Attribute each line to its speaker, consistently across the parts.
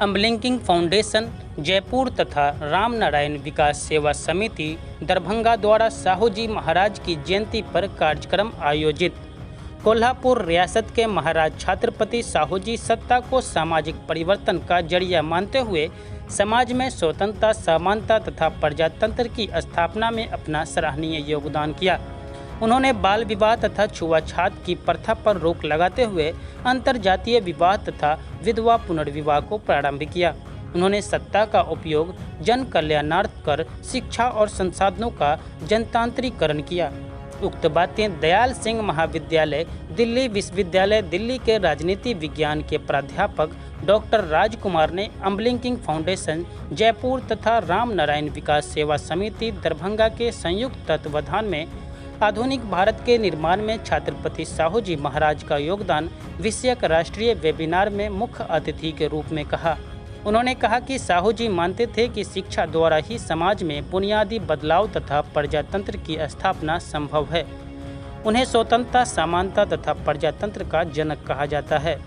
Speaker 1: अमलिंकिंग foundation Jaipur तथा राम नारायण विकास सेवा समिति दरभंगा द्वारा साहू जी महाराज की जयंती पर कार्यक्रम आयोजित। कोल्हापुर रियासत के महाराज छत्रपति साहू जी सत्ता को सामाजिक परिवर्तन का जरिया मानते हुए समाज में स्वतंत्रता, समानता तथा प्रजातंत्र की स्थापना में अपना सराहनीय योगदान किया। उन्होंने बाल विवाह तथा छुआछूत की प्रथा पर रोक लगाते हुए अंतरजातीय विवाह तथा विधवा पुनर्विवाह को प्रारंभ किया। उन्होंने सत्ता का उपयोग जन कल्याणार्थ कर शिक्षा और संसाधनों का जनतांत्रिकरण किया। उक्त बातें दयाल सिंह महाविद्यालय दिल्ली विश्वविद्यालय दिल्ली के राजनीति विज्ञान के प्राध्यापक डॉक्टर राजकुमार ने अमलिंकिंग फाउंडेशन जयपुर तथा राम नारायण विकास सेवा समिति दरभंगा के संयुक्त तत्वावधान में आधुनिक भारत के निर्माण में छत्रपति साहू जी महाराज का योगदान विषयक राष्ट्रीय वेबिनार में मुख्य अतिथि के रूप में कहा। उन्होंने कहा कि साहू जी मानते थे कि शिक्षा द्वारा ही समाज में बुनियादी बदलाव तथा प्रजातंत्र की स्थापना संभव है। उन्हें स्वतंत्रता, समानता तथा प्रजातंत्र का जनक कहा जाता है।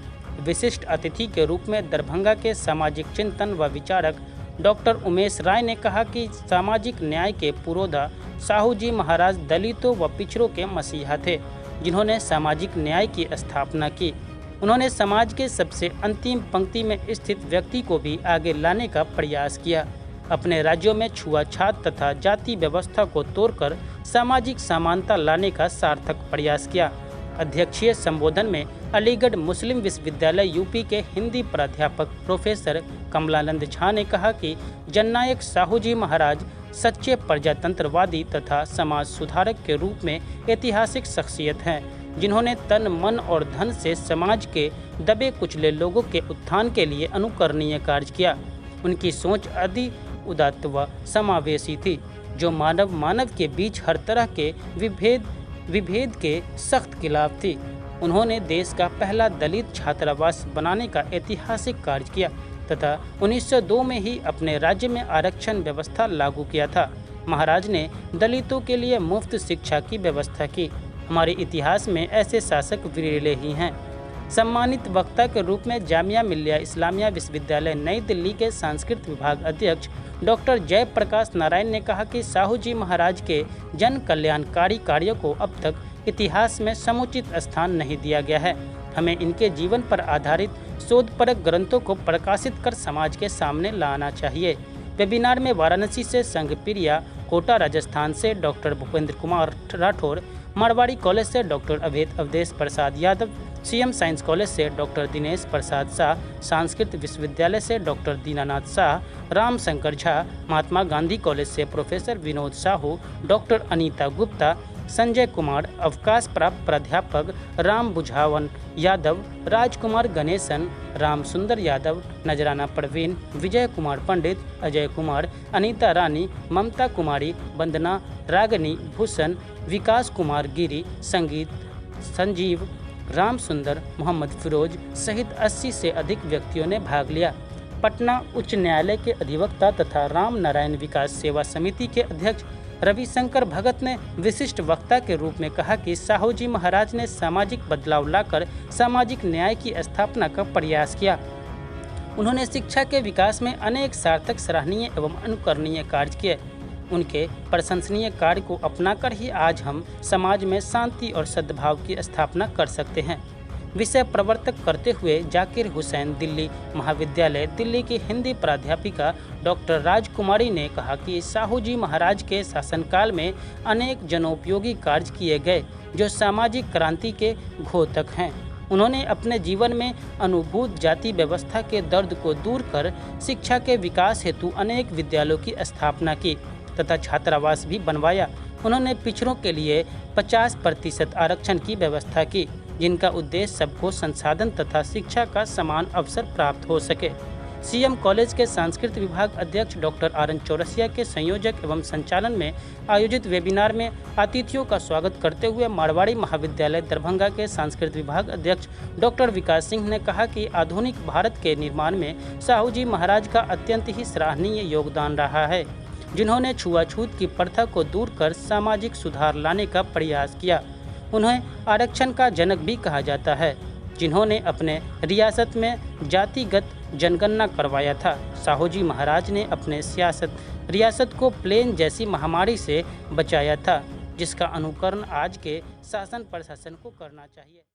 Speaker 1: विशिष्ट अतिथि के रूप में दरभंगा के सामाजिक चिंतन व विचारक डॉक्टर उमेश राय ने कहा कि सामाजिक न्याय के पुरोधा साहू जी महाराज दलितों व पिछड़ों के मसीहा थे, जिन्होंने सामाजिक न्याय की स्थापना की। उन्होंने समाज के सबसे अंतिम पंक्ति में स्थित व्यक्ति को भी आगे लाने का प्रयास किया। अपने राज्यों में छुआछूत तथा जाति व्यवस्था को तोड़कर सामाजिक समानता लाने का सार्थक प्रयास किया। अध्यक्षीय संबोधन में अलीगढ़ मुस्लिम विश्वविद्यालय यूपी के हिंदी प्राध्यापक प्रोफेसर कमलानंद झा ने कहा कि जननायक साहू जी महाराज सच्चे प्रजातंत्रवादी तथा समाज सुधारक के रूप में ऐतिहासिक शख्सियत हैं, जिन्होंने तन, मन और धन से समाज के दबे कुचले लोगों के उत्थान के लिए अनुकरणीय कार्य किया। उनकी सोच अधिक उदात्त व समावेशी थी, जो मानव के बीच हर तरह के विभेद के सख्त खिलाफ थी। उन्होंने देश का पहला दलित छात्रावास बनाने का ऐतिहासिक कार्य किया तथा 1902 में ही अपने राज्य में आरक्षण व्यवस्था लागू किया था। महाराज ने दलितों के लिए मुफ्त शिक्षा की व्यवस्था की। हमारे इतिहास में ऐसे शासक विरले ही हैं। सम्मानित वक्ता के रूप में जामिया मिल्लिया इस्लामिया विश्वविद्यालय नई दिल्ली के संस्कृत विभाग अध्यक्ष डॉक्टर जयप्रकाश नारायण ने कहा कि साहू जी महाराज के जन कल्याणकारी कार्यों को अब तक इतिहास में समुचित स्थान नहीं दिया गया है। हमें इनके जीवन पर आधारित शोधपरक ग्रंथों को प्रकाशित कर समाज के सामने लाना चाहिए। वेबिनार में वाराणसी से संघ प्रिया, कोटा राजस्थान से डॉक्टर भूपेंद्र कुमार राठौर, मारवाड़ी कॉलेज से doctor Awadhesh Prasad Yadav, CM science college से डॉक्टर दिनेश प्रसाद शाह, संस्कृत विश्वविद्यालय से डॉक्टर दीनानाथ शाह, राम शंकर झा, महात्मा गांधी कॉलेज से प्रोफेसर विनोद साहू, डॉक्टर अनीता गुप्ता, संजय कुमार, अवकाश प्राप्त प्राध्यापक राम बुझावन यादव, राजकुमार गणेशन, राम सुंदर यादव, नजराना परवीन, विजय कुमार पंडित, अजय कुमार, अनीता रानी, ममता कुमारी, वंदना रागनी, भूषण, विकास कुमार गिरी, संगीत संजीव, राम सुंदर, मोहम्मद फिरोज सहित 80 से अधिक व्यक्तियों ने भाग लिया। पटना उच्च न्यायालय के अधिवक्ता तथा राम नारायण विकास सेवा समिति के अध्यक्ष रविशंकर भगत ने विशिष्ट वक्ता के रूप में कहा कि साहू जी महाराज ने सामाजिक बदलाव लाकर सामाजिक न्याय की स्थापना का प्रयास किया। उन्होंने शिक्षा के विकास में अनेक सार्थक, सराहनीय एवं अनुकरणीय कार्य किए। उनके प्रशंसनीय कार्य को अपनाकर ही आज हम समाज में शांति और सद्भाव की स्थापना कर सकते हैं। विषय प्रवर्तक करते हुए जाकिर हुसैन दिल्ली महाविद्यालय दिल्ली की हिंदी प्राध्यापिका डॉक्टर राजकुमारी ने कहा कि साहू जी महाराज के शासनकाल में अनेक जनोपयोगी कार्य किए गए, जो सामाजिक क्रांति के घोतक हैं। उन्होंने अपने जीवन में अनुभूत जाति व्यवस्था के दर्द को दूर कर शिक्षा के विकास हेतु अनेक विद्यालयों की स्थापना की तथा छात्रावास भी बनवाया। उन्होंने पिछड़ों के लिए 50% आरक्षण की व्यवस्था की, जिनका उद्देश्य सबको संसाधन तथा शिक्षा का समान अवसर प्राप्त हो सके। सीएम कॉलेज के संस्कृत विभाग अध्यक्ष डॉक्टर आर.एन. चौरसिया के संयोजक एवं संचालन में आयोजित वेबिनार में अतिथियों का स्वागत करते हुए मारवाड़ी महाविद्यालय दरभंगा के संस्कृत विभाग अध्यक्ष डॉक्टर विकास सिंह ने कहा कि आधुनिक भारत के निर्माण में साहू जी महाराज का अत्यंत ही सराहनीय योगदान रहा है, जिन्होंने छुआछूत की प्रथा को दूर कर सामाजिक सुधार लाने का प्रयास किया। उन्हें आरक्षण का जनक भी कहा जाता है। जिन्होंने अपने रियासत में जातिगत जनगणना करवाया था। साहू जी महाराज ने अपने रियासत को प्लेग जैसी महामारी से बचाया था, जिसका अनुकरण आज के शासन प्रशासन को करना चाहिए।